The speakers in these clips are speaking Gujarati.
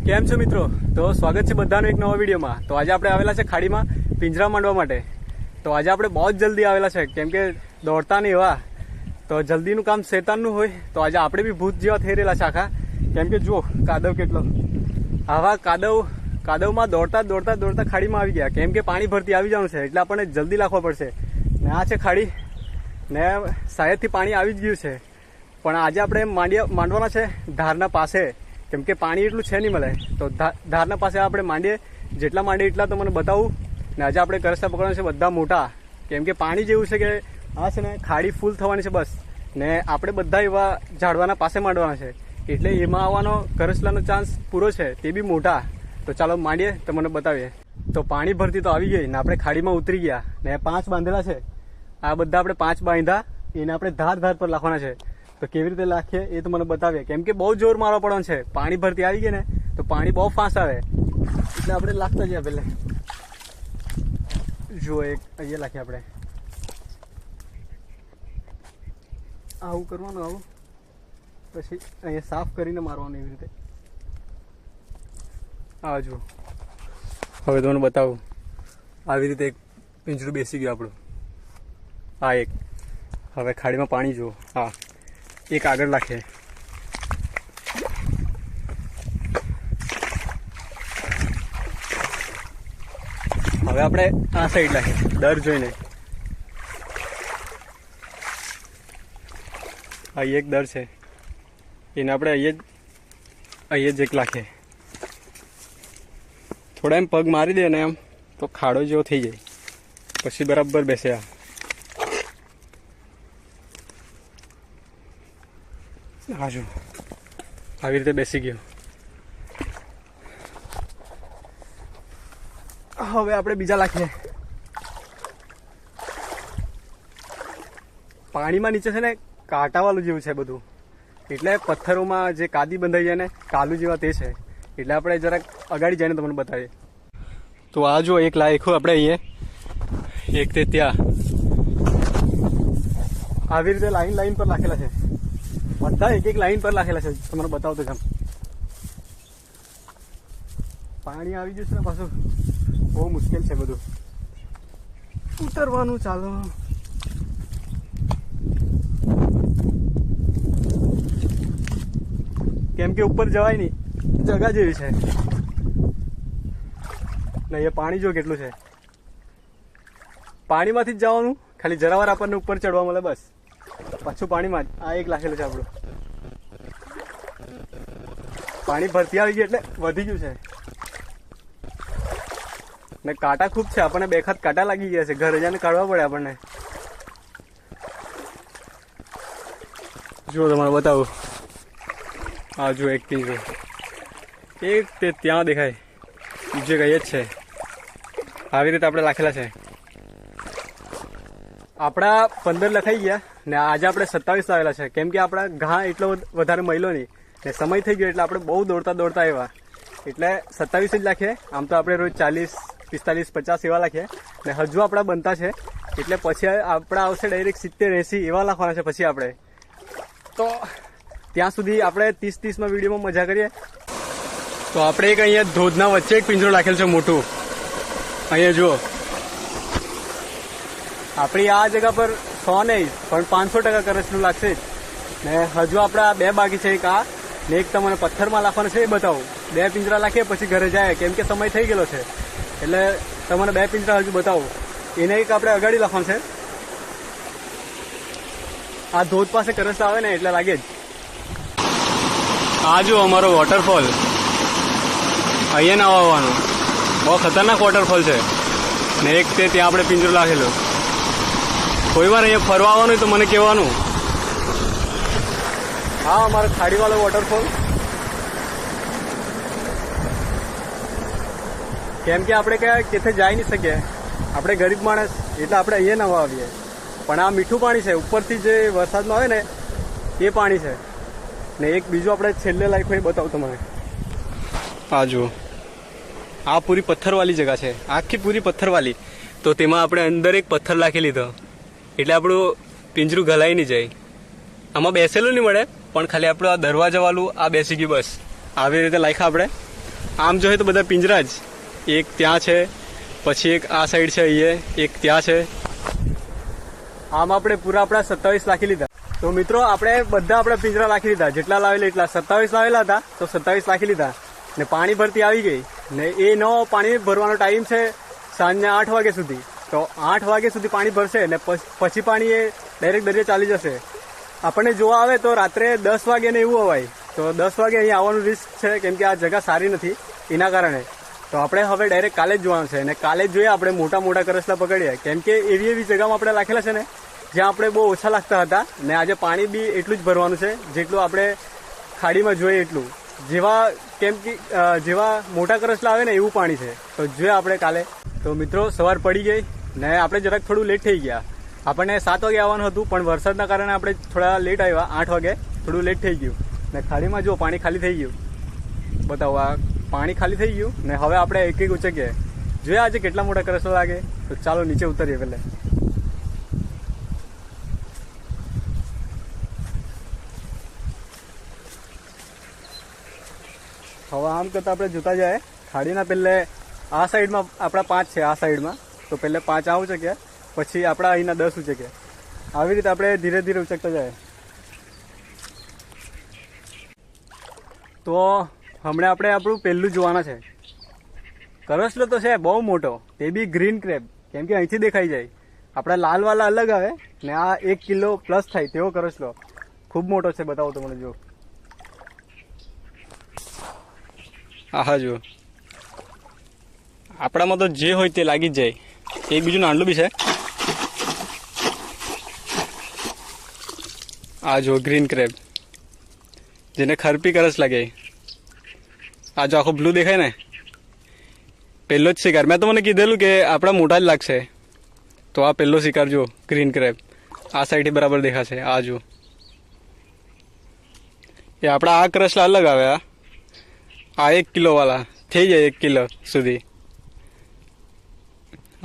કેમ છો મિત્રો? તો સ્વાગત છે બધાનું એક નવા વિડીયોમાં। તો આજે આપણે આવેલા છે ખાડીમાં પિંજરા માંડવા માટે। તો આજે આપણે બહુ જ જલ્દી આવેલા છે કેમ કે દોડતા નહીં એવા, તો જલ્દીનું કામ શેતાનનું હોય। તો આજે આપણે બી ભૂત જેવા થઈ રહેલા છે આખા, કેમ કે જુઓ કાદવ કેટલો, આવા કાદવમાં દોડતા ખાડીમાં આવી ગયા, કેમ કે પાણી ભરતી આવી જવાનું છે એટલે આપણને જલ્દી લાખવા પડશે। ને આ છે ખાડી ને શાયદથી પાણી આવી જ ગયું છે, પણ આજે આપણે માંડવાના છે ધારના પાસે, કેમ કે પાણી એટલું છે નહીં મળે। તો ધારના પાસે આપણે માંડીએ, જેટલા માંડીએ એટલા તો મને બતાવું। ને આજે આપણે કરસતા પકડવાના છે બધા મોટા, કેમ કે પાણી જેવું છે કે આ છે ને ખાડી ફૂલ થવાની છે બસ, ને આપણે બધા એવા ઝાડવાના પાસે માંડવાના છે એટલે એમાં આવવાનો કરસલાનો ચાન્સ પૂરો છે, તે બી મોટા। તો ચાલો માંડીએ તો મને બતાવીએ। તો પાણી ભરતી તો આવી ગઈ ને આપણે ખાડીમાં ઉતરી ગયા ને 5 બાંધેલા છે। આ બધા આપણે 5 બાંધા, એને આપણે ધાર પર લાખવાના છે। તો કેવી રીતે લાખીએ એ તો મને બતાવીએ, કેમ કે બહુ જોર મારવા પડવાનું છે। પાણી ભરતી આવી ગઈ ને તો પાણી બહુ ફાસ્ટ આવે એટલે આપણે લાખતા જઈએ। પહેલે જો એક અહીંયા લાખીએ આપણે, આવું કરવાનું, આવું પછી અહીંયા સાફ કરીને મારવાનું એવી રીતે। આ જુઓ, હવે તમને બતાવું, આવી રીતે એક પિંજરું બેસી ગયું આપણું। આ એક, હવે ખાડીમાં પાણી જુઓ, હા એક આગળ લાખે, હવે આપણે આ સાઈડ લાખીએ દર જોઈને। અહીં એક દર છે, એને આપણે અહીંયા જ એક લાખીએ। થોડા એમ પગ મારી દે ને એમ તો ખાડો જેવો થઈ જાય, પછી બરાબર બેસે। હા જો આવી રીતે બેસી ગયો। હવે આપણે બીજા લાખીએ। પાણીમાં નીચે છે ને કાંટાવાળું જેવું છે બધું, એટલે પથ્થરોમાં જે કાદી બંધાઈ જાય ને કાલુ જેવા તે છે, એટલે આપણે જરાક અગાડી જઈને તમને બતાવીએ। તો આ જો એક લાખ્યું આપણે અહીંયા, એક તે ત્યાં, આવી રીતે લાઈન પર લાખેલા છે બધા, એક લાઈન પર લાખેલા છે। તમને બતાવતો જામ, પાણી આવી જશે ને પાછું બહુ મુશ્કેલ છે બધું ઉતરવાનું। ચાલો કેમ કે ઉપર જવાય નહીં, જગા જેવી છે ને। એ પાણી જો કેટલું છે, પાણીમાંથી જ જવાનું, ખાલી જરાવાર આપણને ઉપર ચડવા મળે બસ, પાછું પાણીમાં જ। આ એક લાખેલું છે આપણું, પાણી ભરતી આવી ગઈ એટલે વધી ગયું છે ને કાંટા ખૂબ છે, આપણને 2 ખાત કાંટા લાગી ગયા છે, ઘરે જઈને કાઢવા પડે આપણને। જુઓ તમારે બતાવું, આ જો એક પિંજરો, એક તે ત્યાં દેખાય, બીજું કઈ જ છે। આવી રીતે આપણે લાખેલા છે। આપણા 15 લખાઈ ગયા ને આજે આપણે 27 લાવેલા છે, કેમ કે આપણા ઘા એટલો વધારે મહિલો નહીં ને સમય થઈ ગયો એટલે આપણે બહુ દોડતા આવ્યા, એટલે 27 જ લાખીએ। આમ તો આપણે રોજ 40, 45, 50 એવા લાખીએ ને હજુ આપણા બનતા છે, એટલે પછી આપણા આવશે ડાયરેક્ટ 70, 80 એવા લાખવાના છે પછી આપણે। તો ત્યાં સુધી આપણે 30-30માં વિડીયોમાં મજા કરીએ। તો આપણે એક અહીંયા ધોધના વચ્ચે એક પિંજરો લાખેલ છે મોટું, અહીંયા જુઓ। આપણી આ જગા પર 100 નહીં પણ 500% કરસલું લાગશે જ ને। હજુ આપણા 2 બાકી છે, એક આ ને એક તમને પથ્થરમાં લાખવાનું છે, એ બતાવું। 2 પિંજરા લાખીએ પછી ઘરે જાય, કેમ કે સમય થઈ ગયેલો છે એટલે તમને 2 પિંજરા હજુ બતાવું। એને એક આપણે અગાડી લાખવાનું છે, આ ધોધ પાસે કરસલા આવે ને એટલે લાગે જ। આ જો અમારો વોટરફોલ, અહીંયા ના આવવાનું, બહુ ખતરનાક વોટરફોલ છે ને એક તે ત્યાં આપણે પિંજરો લાખેલો। કોઈ વાર અહીંયા ફરવા આવવાનું તો મને કહેવાનું। હા અમારો ખાડીવાળો વોટરફોલ, કેમ કે આપણે કેથે જઈ નહીં શકીએ, આપણે ગરીબ માણસ એટલે આપણે અહીંયા નવા આવીએ, પણ આ મીઠું પાણી છે, ઉપરથી જે વરસાદમાં આવે ને એ પાણી છે ને। એક બીજું આપણે છેલ્લે લાખ્યું એ બતાવું તમને, આ જુઓ, આ પૂરી પથ્થરવાળી જગા છે, આખી પૂરી પથ્થરવાળી। તો તેમાં આપણે અંદર એક પથ્થર લાખી લીધો એટલે આપણું પિંજરું ગલાઈ નહીં જાય। આમાં બેસેલું નહીં મળે, પણ ખાલી આપણું આ દરવાજા વાળું આ બેસી ગયું બસ। આવી રીતે લાખ્યા આપણે આમ જોઈએ તો બધા પિંજરા જ, એક ત્યાં છે, પછી એક આ સાઈડ છે, અહીંયા એક ત્યાં છે. આમ આપણે પૂરા આપણા 27 રાખી લીધા. તો મિત્રો આપણે બધા આપણા પિંજરા રાખી લીધા, જેટલા લાવેલા એટલા 27 લાવેલા હતા તો 27 રાખી લીધા. ને પાણી ભરતી આવી ગઈ ને એનો પાણી ભરવાનો ટાઈમ છે સાંજના 8 વાગ્યા સુધી. તો 8 વાગ્યા સુધી પાણી ભરશે ને પછી પાણી એ ડાયરેક્ટ દરિયા ચાલી જશે. આપણને જોવા આવે તો રાત્રે 10 વાગે ને એવું અવાય, તો 10 વાગે અહીંયા આવવાનું રિસ્ક છે, કેમ કે આ જગ્યા સારી નથી એના કારણે. તો આપણે હવે ડાયરેક્ટ કાલે જ જોવાનું છે અને કાલે જ જોઈએ આપણે મોટા મોટા કરસલા પકડીએ, કેમ કે એવી જગ્યામાં આપણે રાખેલા છે ને જ્યાં આપણે બહુ ઓછા લાગતા હતા. ને આજે પાણી બી એટલું જ ભરવાનું છે જેટલું આપણે ખાડીમાં જોઈએ એટલું. જેવા મોટા કરસલા આવે ને એવું પાણી છે, તો જોઈએ આપણે કાલે. તો મિત્રો સવાર પડી ગઈ ને આપણે જરાક થોડું લેટ થઈ ગયા. આપણને 7 વાગે આવવાનું હતું, પણ વરસાદના કારણે આપણે થોડા લેટ આવ્યા. 8 વાગે થોડું લેટ થઈ ગયું ને ખાડીમાં જો પાણી ખાલી થઈ ગયું. બતાવો, આ પાણી ખાલી થઈ ગયું ને હવે આપણે એક એક ઉચકીએ. જોઈએ આજે કેટલા મોટા કરસલા લાગે. તો ચાલો નીચે ઉતરીએ પહેલે. હવે આમ કરતા આપણે જોતા જાય ખાડીના પહેલે આ સાઈડમાં આપણા 5 છે, આ સાઈડમાં તો પહેલે 5 આ ઉચક્યા, પછી આપણા અહીંના 10 ઉચક્યા. આવી રીતે આપણે ધીરે ધીરે ઉચકતા જાય. તો હમણાં આપણે આપણું પહેલું જોવાના છે. કરસલો તો છે બહુ મોટો, તે બી ગ્રીન ક્રેબ, કેમ કે અહીંથી દેખાઈ જાય. આપણા લાલવાલા અલગ આવે ને આ 1 કિલો પ્લસ થાય તેવો કરસલો. ખૂબ મોટો છે, બતાવો તમને. જો આહા, જો આપણામાં તો જે હોય તે લાગી જ જાય. એક બીજું નાનલું બી છે. આ જો ગ્રીન ક્રેબ, જેને ખરપી કરસ લાગે. આ જો આખો બ્લુ દેખાય ને, પહેલો જ શિકાર. મેં તો મને કીધેલું કે આપણા મોટા જ લાગશે, તો આ પહેલો શિકાર જો ગ્રીન ક્રેબ. આ સાઈડથી બરાબર દેખાશે. આ જો એ આપણા આ કરસલા અલગ આવે. આ 1 કિલો વાળા થઈ જાય, 1 કિલો સુધી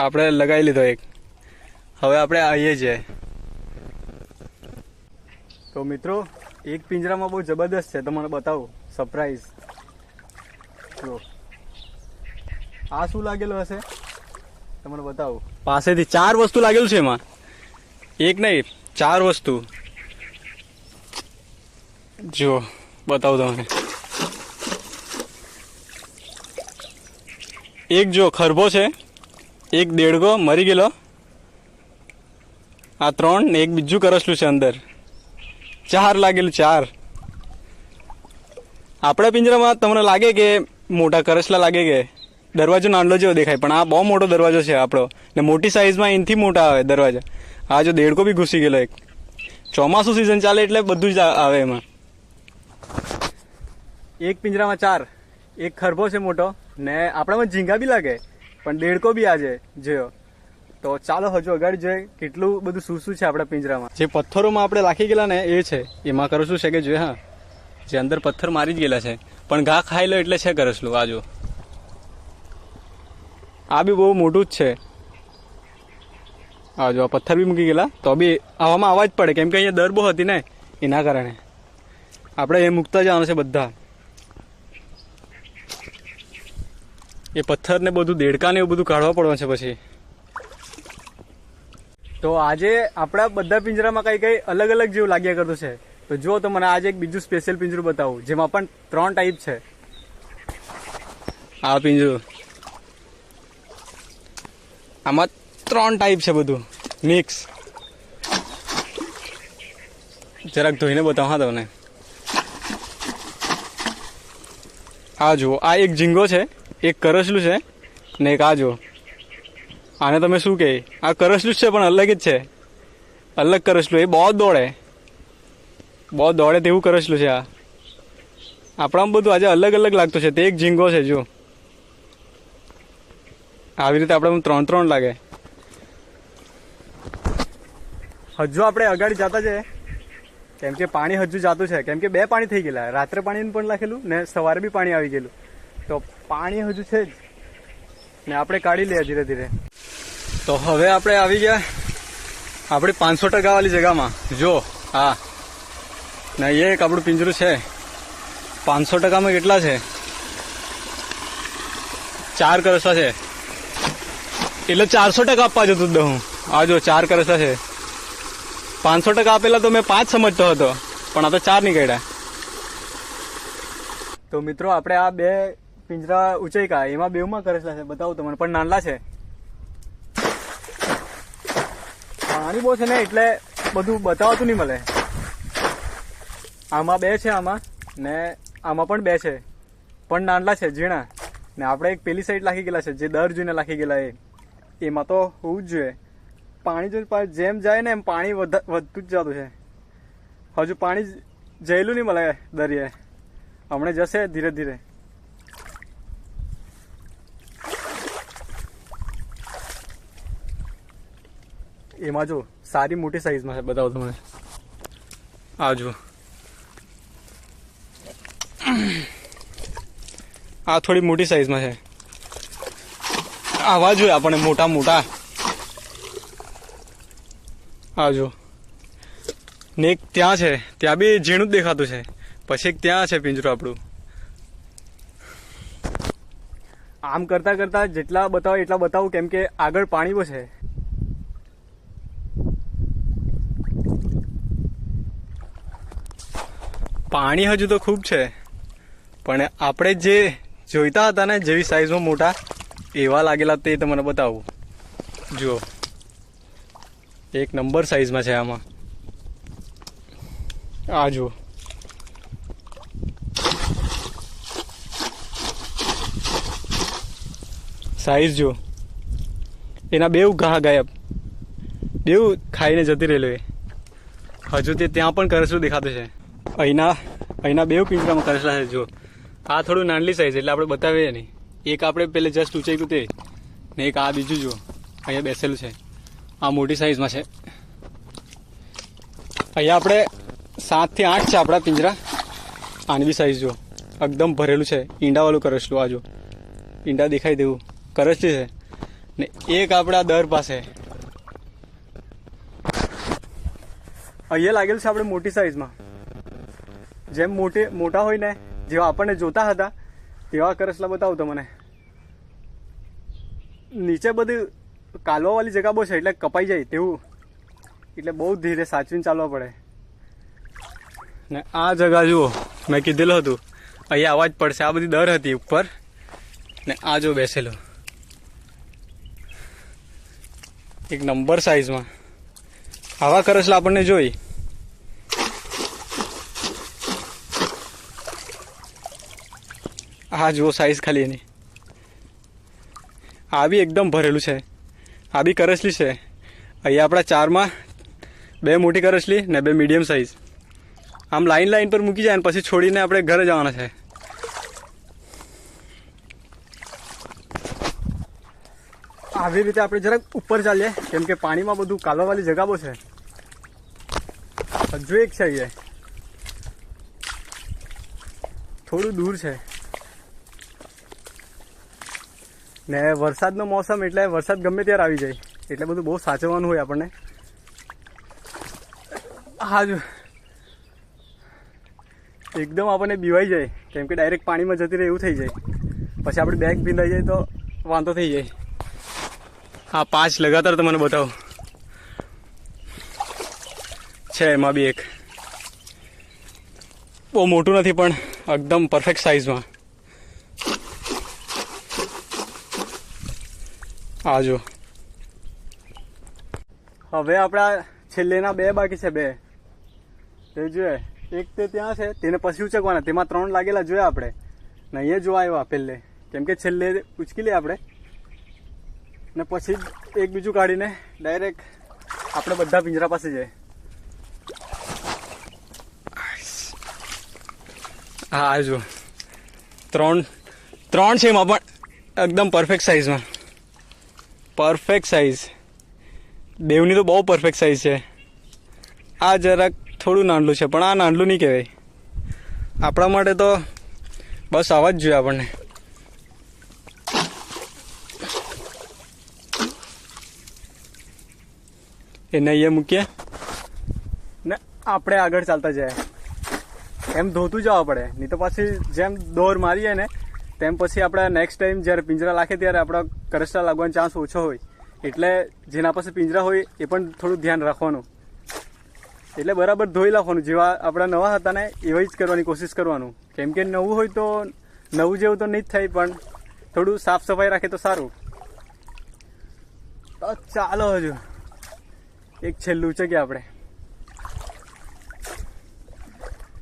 આપણે લગાવી લીધો એક. હવે આપણે આવીએ છીએ. તો મિત્રો એક પિંજરામાં બહુ જબરદસ્ત છે, તમને બતાવું સરપ્રાઈઝ. જો આ શું લાગેલું હશે તમને બતાવું. પાસેથી 4 વસ્તુ લાગેલું છે એમાં, એક નહીં 4 વસ્તુ. જો બતાવું તમને. એક જો ખરબો છે, એક દેડગો મરી ગયેલો, આ 3 ને એક બીજું કરસલું છે અંદર. 4 લાગેલું, 4. આપણા પિંજરામાં તમને લાગે કે મોટા કરસલા લાગે કે દરવાજો નાનલો જેવો દેખાય, પણ આ બહુ મોટો દરવાજો છે આપણો ને મોટી સાઈઝમાં એનથી મોટા આવે દરવાજા. આ જો દેડકો બી ઘૂસી ગયેલો એક. ચોમાસું સિઝન ચાલે એટલે બધું જ આવે એમાં. એક પિંજરામાં 4, એક ખરબો છે મોટો ને આપણામાં ઝીંગા બી લાગે, પણ દેડકો બી આજે જોયો. તો ચાલો હજુ અગાડી જોઈએ કેટલું બધું શું છે આપણા પિંજરામાં. જે પથ્થરોમાં આપણે રાખી ગયેલા ને એ છે, એમાં કરસલું છે કે જોઈએ. હા, જે અંદર પથ્થર મારી જ ગયેલા છે, પણ ઘા ખાઈ લો એટલે છે કરસલું. આ જો આ બી બહુ મોટું જ છે. આ જો આ પથ્થર બી મૂકી ગયેલા, તો બી આવામાં અવાજ પડે, કેમ કે અહીંયા દર બહુ હતી ને એના કારણે આપણે એ મૂકતા જવાનું છે બધા. એ પથ્થર ને બધું દેડકા ને એવું બધું કાઢવા પડવાનું છે પછી. તો આજે આપણા બધા પિંજરામાં કઈ કઈ અલગ અલગ જેવું લાગ્યા કરતું છે. તો જો તો મને આજે એક બીજું સ્પેશિયલ પિંજરું બતાવું, જેમાં પણ 3 ટાઈપ છે. આ પિંજરું, આમાં 3 ટાઈપ છે, બધું મિક્સ. જરાક ધોઈને બતાવો. હા તમને આ જુઓ, આ એક ઝીંગો છે, એક કરસલું છે ને એક આ જો. આને તમે શું કહે, આ કરસલું જ છે પણ અલગ જ છે, અલગ કરસલું. એ બહુ દોડે તેવું કરસલું છે. આ આપણામાં બધું આજે અલગ અલગ લાગતું છે. તે એક ઝીંગો છે જો, આવી રીતે આપણે 3 લાગે. હજુ આપણે અગાડી જતા છે, કેમ કે પાણી હજુ જતું છે, કેમ કે 2 પાણી થઈ ગયેલા. રાત્રે પાણી પણ નાખેલું ને સવારે બી પાણી આવી ગયેલું. તો પાણી હજુ છે જ ને આપણે કાઢી લઈએ ધીરે ધીરે. તો હવે આપણે આવી ગયા આપણી 500% વાળી જગ્યામાં. જો હા ને, એ એક આપણું પિંજરું છે. 500%માં કેટલા છે 4 કરસા છે એટલે 400% આપવા જતું દઉં. આ જો 4 કરસા છે. 500% આપેલા તો મેં 5 સમજતો હતો, પણ આ તો 4 નીકળ્યા. તો મિત્રો આપણે આ 2 પિંજરા ઉંચાઈકા એમાં 2માં કરસલા છે, બતાવું તમને, પણ નાનલા છે. પાણી બહુ છે ને એટલે બધું બતાવતું નહીં મળે. આમાં 2 છે, આમાં ને આમાં પણ 2 છે, પણ નાનલા છે, ઝીણા. ને આપણે એક પેલી સાઈડ લાખી ગયેલા છે, જે દર જોઈને લાખી ગયેલા એમાં તો હોવું જ જોઈએ. પાણી જો જેમ જાય ને એમ પાણી વધતું જ જતું છે. હજુ પાણી જયેલું નહીં મળે દરિયે, હમણાં જશે ધીરે ધીરે. એમાં જો સારી મોટી સાઈઝમાં છે, બતાવો તમને. આ જો આ થોડી મોટી સાઈઝમાં છે. આવા જોઈએ આપણને મોટા મોટા. આ જો ને એક ત્યાં છે, ત્યાં બી ઝીણું જ દેખાતું છે. પછી એક ત્યાં છે પિંજરું આપણું. આમ કરતા કરતા જેટલા બતાવો એટલા બતાવું, કેમ કે આગળ પાણી બહુ છે. પાણી હજુ તો ખૂબ છે, પણ આપણે જે જોઈતા હતા ને જેવી સાઈઝમાં મોટા એવા લાગેલા તે તમને બતાવું. જુઓ એક નંબર સાઈઝમાં છે આમાં. આ જુઓ સાઈઝ જો. એના 2 ઘા ગાયબ, 2 ખાઈને જતી રહેલો. હજુ તે ત્યાં પણ કરસલું દેખાતું છે. અહીંના 2 પિંજરામાં કરસલા છે. જો આ થોડું નાનલી સાઈઝ એટલે આપણે બતાવીએ નહીં. એક આપણે પેલે જસ્ટ ઊંચાઈ તે ને એક આ બીજું જો અહીંયા બેસેલું છે. આ મોટી સાઈઝમાં છે. અહીંયા આપણે 7 થી 8 છે આપણા પિંજરા. આની બી સાઈઝ જો એકદમ ભરેલું છે. ઈંડાવાળું કરસલું. આ જો ઈંડા દેખાય તેવું કરસલી છે. ને એક આપણા દર પાસે અહીંયા લાગેલું છે આપણે મોટી સાઈઝમાં. જેમ મોટા હોય ને જેવા આપણને જોતા હતા તેવા કરસલા બતાવું તમને. નીચે બધી કાલવાવાળી જગ્યા બહુ છે એટલે કપાઈ જાય તેવું, એટલે બહુ ધીરે સાચવીને ચાલવા પડે. ને આ જગા જુઓ, મેં કીધેલું હતું અહીંયા અવાજ પડશે. આ બધી દર હતી ઉપર ને આ જો બેસેલો એક નંબર સાઈઝમાં. આવા કરસલા આપણને જોઈ. હા જુઓ સાઈઝ ખાલી એની. આ બી એકદમ ભરેલું છે. આ બી કરસલી છે. અહીંયા આપણા 4માં 2 મોટી કરસલી ને 2 મીડિયમ સાઈઝ. આમ લાઈન પર મૂકી જાય ને પછી છોડીને આપણે ઘરે જવાના છે. આવી રીતે આપણે જરાક ઉપર ચાલીએ, કેમ કે પાણીમાં બધું કાલવાવાળી જગા બહુ છે. હજુ એક છે, અહીંયા થોડું દૂર છે. ને વરસાદનો મોસમ એટલે વરસાદ ગમે ત્યારે આવી જાય, એટલે બધું બહુ સાચવવાનું હોય આપણને. હા જો એકદમ આપણને બીવાઈ જાય, કેમ કે ડાયરેક્ટ પાણીમાં જતી રહે એવું થઈ જાય. પછી આપણી બેગ ભીંધાઈ જાય તો વાંધો થઈ જાય. હા 5 લગાતાર તમને બતાવું છે. એમાં બી એક બહુ મોટું નથી પણ એકદમ પરફેક્ટ સાઈઝમાં. આ જો હવે આપણા છેલ્લેના 2 બાકી છે. 2 તે જોઈએ. એક તે ત્યાં છે, તેને પછી ઉચકવાના. તેમાં 3 લાગેલા જોયા આપણે ને અહીંયા જોવા આવ્યા પહેલે, કેમ કે છેલ્લે ઉચકી લે આપણે ને પછી એક બીજું કાઢીને ડાયરેક્ટ આપણે બધા પિંજરા પાસે જાય. હા જો 3 છે. એમાં પણ એકદમ પરફેક્ટ સાઈઝમાં. Perfect size. બેવની તો બહુ પરફેક્ટ સાઈઝ છે. આ જરાક થોડું નાનલું છે, પણ આ નાનલું નહીં કહેવાય. આપણા માટે તો બસ આવા જ જોઈએ આપણને. એને અહીંયા મૂકીએ ને આપણે આગળ ચાલતા જાય. એમ ધોતું જવા પડે, નહીં તો પછી જેમ દોર મારીએ ને તેમ પછી આપણે નેક્સ્ટ ટાઈમ જ્યારે પિંજરા રાખે ત્યારે આપણા કરસલા લાગવાનો ચાન્સ ઓછો હોય. એટલે જેના પાસે પિંજરા હોય એ પણ થોડું ધ્યાન રાખવાનું. એટલે બરાબર ધોઈ નાખવાનું. જેવા આપણા નવા હતા ને એવી જ કરવાની કોશિશ કરવાનું. કેમ કે નવું હોય તો નવું જેવું તો નહીં જ થાય, પણ થોડું સાફ સફાઈ રાખે તો સારું. તો ચાલો હજુ એક છેલ્લું છે કે આપણે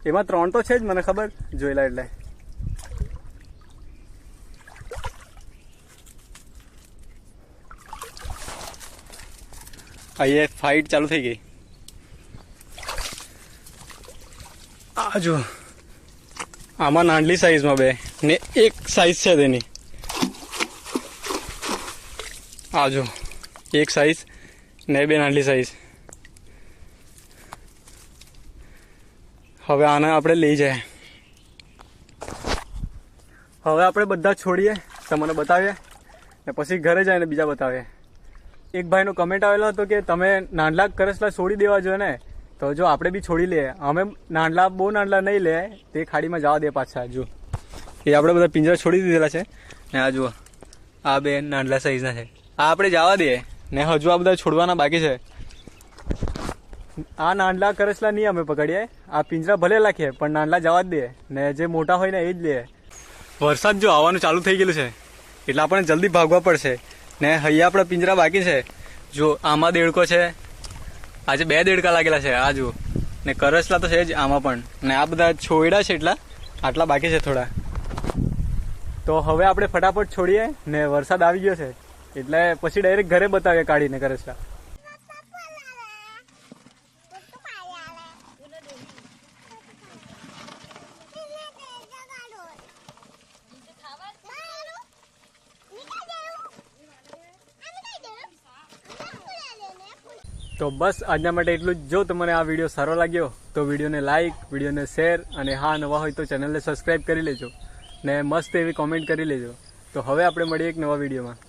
એમાં 3 તો છે જ, મને ખબર જોયેલા. એટલે અહીંયા ફાઇટ ચાલુ થઈ ગઈ. આ જો આમાં નાનલી સાઈઝમાં 2 ને એક સાઈઝ છે તેની. આ જો એક સાઈઝ ને 2 નાનલી સાઈઝ. હવે આને આપણે લઈ જાય. હવે આપણે બધા છોડીએ, તમને બતાવીએ ને પછી ઘરે જઈને બીજા બતાવીએ. એક ભાઈનો કમેન્ટ આવેલો હતો કે તમે નાનલા કરસલા છોડી દેવા જોઈએ ને, તો જો આપણે બી છોડી લઈએ. અમે નાનલા બહુ નાનલા નહીં લે, તે ખાડીમાં જવા દે પાછા. જો એ આપણે બધા પિંજરા છોડી દીધેલા છે ને. આ જુઓ આ 2 નાનલા સાઈઝના છે. આ આપણે જવા દઈએ ને હજુ આ બધા છોડવાના બાકી છે. આ નાનલા કરસલા નહીં અમે પકડીએ, આ પિંજરા ભલે રાખીએ પણ નાનલા જવા જ દઈએ ને જે મોટા હોય ને એ જ લઈએ. વરસાદ જો આવવાનું ચાલુ થઈ ગયેલું છે એટલે આપણે જલ્દી ભાગવા પડશે. ને અહીંયા આપણા પિંજરા બાકી છે. જો આમાં દેડકો છે, આજે 2 દેડકા લાગેલા છે. આ જુઓ ને કરસલા તો છે જ આમાં પણ. ને આ બધા છોયડા છે એટલા, આટલા બાકી છે થોડા. તો હવે આપણે ફટાફટ છોડીએ ને વરસાદ આવી ગયો છે એટલે પછી ડાયરેક્ટ ઘરે બતાવીએ કાઢીને કરસલા. તો બસ આજના માટે એટલું જ. જો તમને આ વિડીયો સારો લાગ્યો તો વિડીયોને લાઇક, વિડીયોને શેર અને હા નવા હોય તો ચેનલને સબસ્ક્રાઈબ કરી લેજો ને મસ્ત એવી કોમેન્ટ કરી લેજો. તો હવે આપણે મળીએ એક નવા વિડીયોમાં.